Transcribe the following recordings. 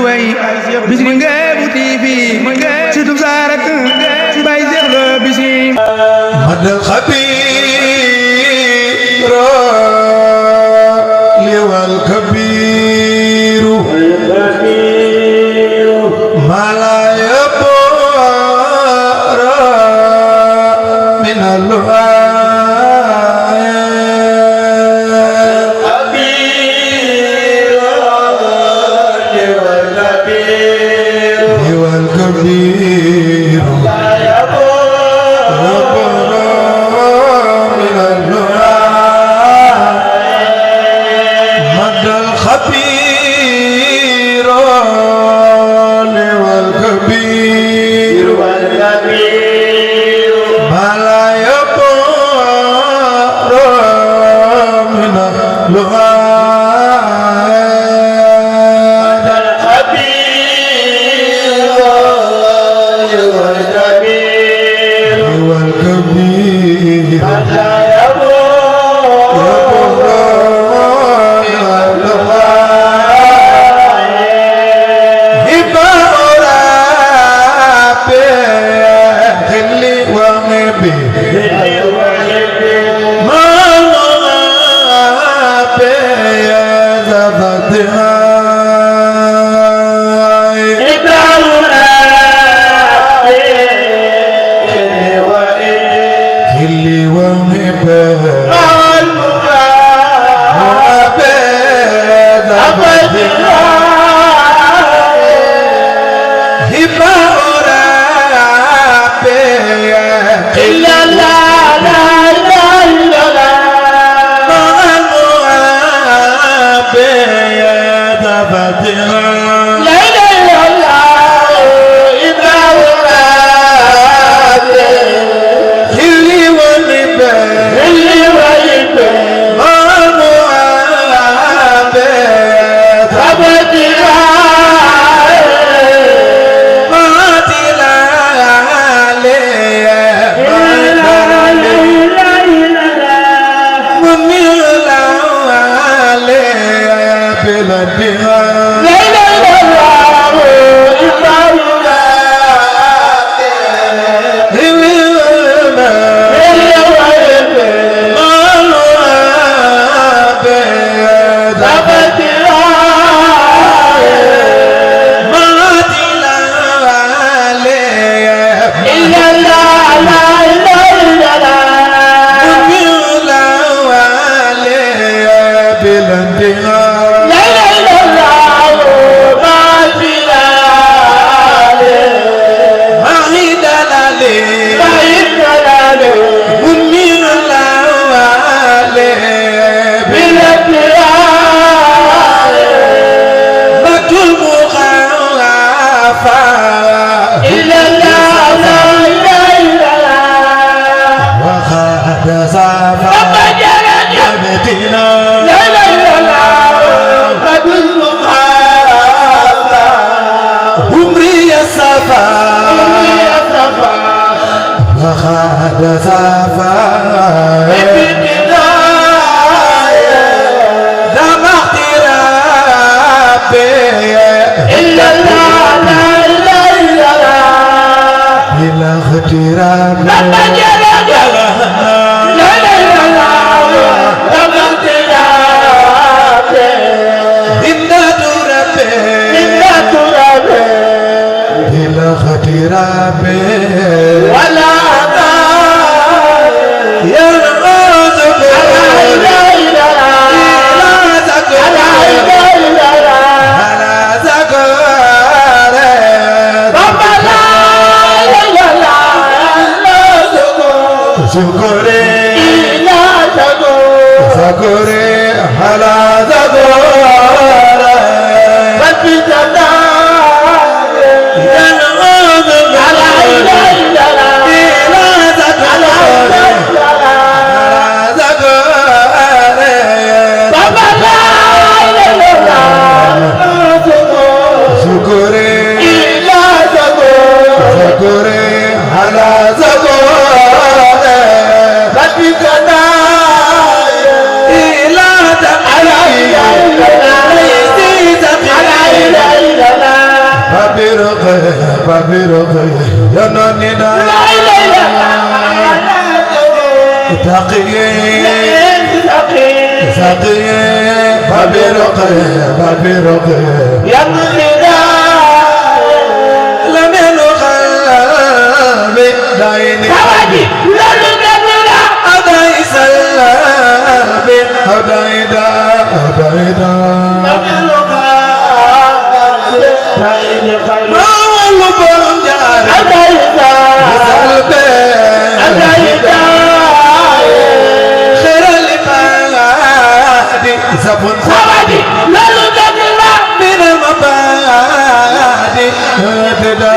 way Bichri Nguébou TV surtout sa rak Baye Cheikh Lo Bichri madal khabir liwal kabir malaya bora minal Babiroke Yananina Taqiye Babiroke Yananina Lamenu Khalbi Daini Adai Salabi Adaida Mawalu borom jaar Adaida Salbe Adaida Khairali Baladi Zabun Sabadi Lalu Dabila Mina Mabadi Adaida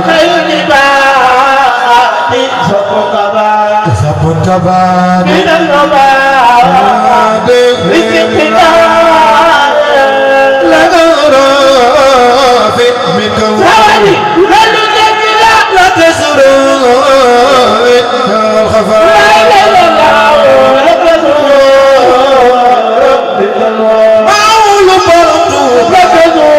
Khairali Baladi Zabun Kabadi Mina Mabadi Rizkita Sawadi, lalu jadilah la tasuru al-khafa la tasuru maulu bartu la tasuru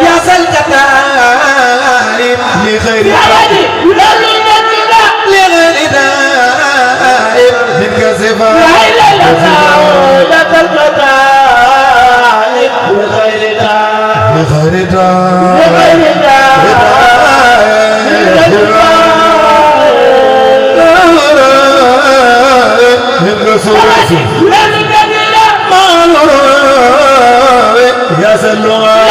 ya salkatari li khairi sawadi lalu jadilah li khairi daim min kazifa la ilaha illa Allah Ya sallallahu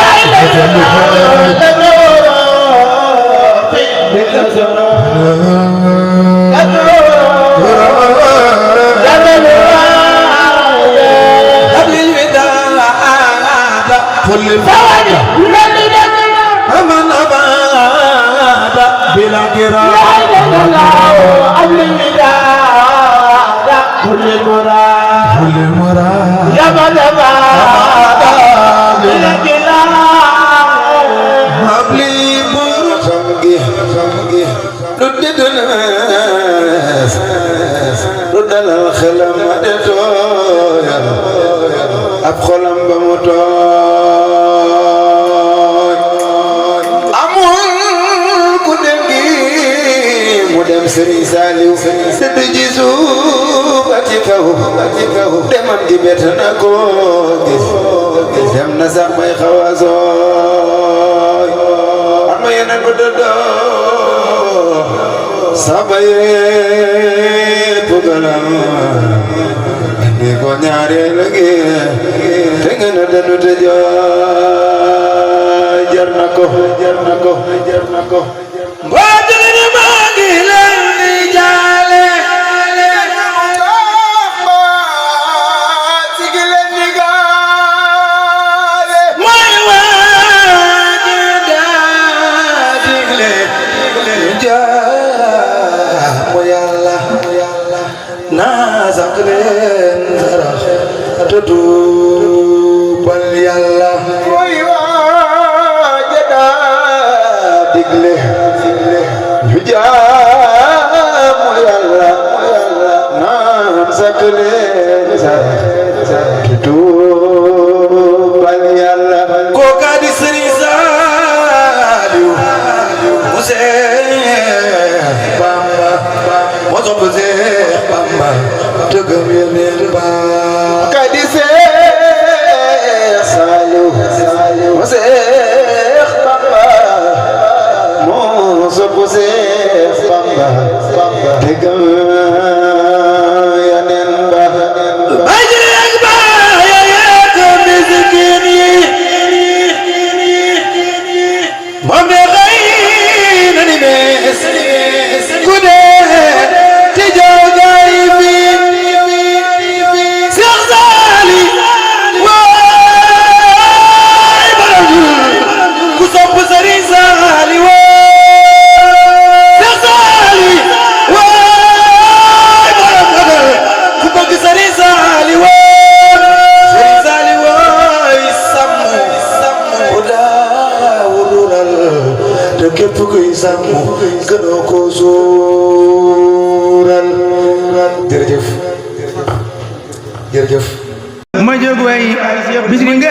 Aman abada bila kira kulli murad ya balaba bila kira mabli mursamgi dudunas dudal khalam adeto ab xolam ba mu Serigne Saliou sëdd ji suuf ak ci kaw demam gi bett na ko gis dem na sax may xaw a sooy am ma yeneen ba dëddoo saba yépp ganam indi ko ñaareel gi te nga na dëndu te jooy jar na ko ma jóg way bis ni nga